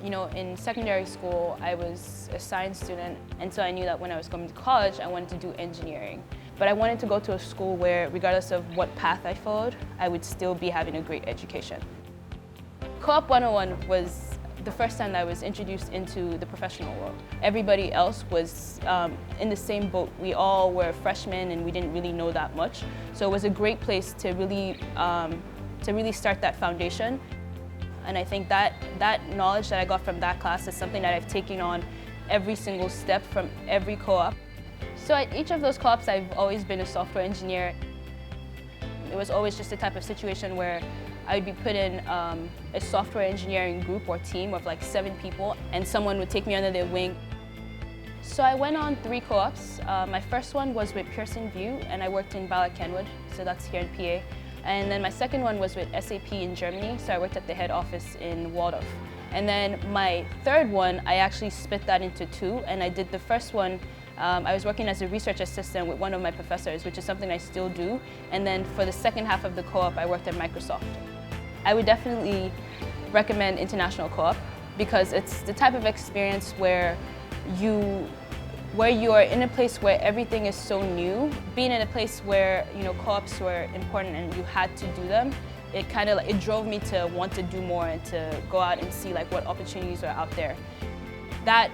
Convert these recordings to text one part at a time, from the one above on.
You know, in secondary school, I was a science student, and so I knew that when I was going to college, I wanted to do engineering. But I wanted to go to a school where, regardless of what path I followed, I would still be having a great education. Co-op 101 was the first time that I was introduced into the professional world. Everybody else was in the same boat. We all were freshmen and we didn't really know that much. So it was a great place to really start that foundation. And I think that knowledge that I got from that class is something that I've taken on every single step from every co-op. So at each of those co-ops, I've always been a software engineer. It was always just a type of situation where I'd be put in a software engineering group or team of like 7 people, and someone would take me under their wing. So I went on 3 co-ops. My first one was with Pearson VUE, and I worked in Bala Kenwood, so that's here in PA. And then my second one was with SAP in Germany, so I worked at the head office in Waldorf. And then my third one, I actually split that into 2, and I did the first one, I was working as a research assistant with one of my professors, which is something I still do. And then for the second half of the co-op, I worked at Microsoft. I would definitely recommend international co-op because it's the type of experience where you are in a place where everything is so new. Being in a place where, you know, co-ops were important and you had to do them, it drove me to want to do more and to go out and see like what opportunities are out there. That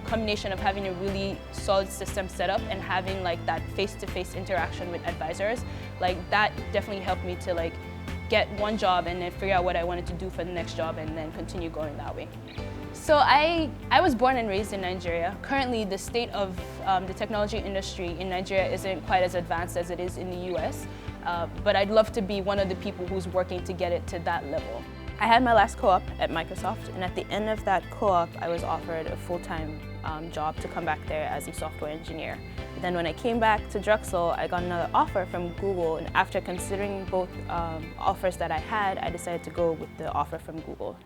combination of having a really solid system set up and having that face-to-face interaction with advisors, that definitely helped me to get one job and then figure out what I wanted to do for the next job and then continue going that way. So I was born and raised in Nigeria. Currently, the state of the technology industry in Nigeria isn't quite as advanced as it is in the US, but I'd love to be one of the people who's working to get it to that level. I had my last co-op at Microsoft, and at the end of that co-op, I was offered a full-time job to come back there as a software engineer. Then when I came back to Drexel, I got another offer from Google, and after considering both offers that I had, I decided to go with the offer from Google.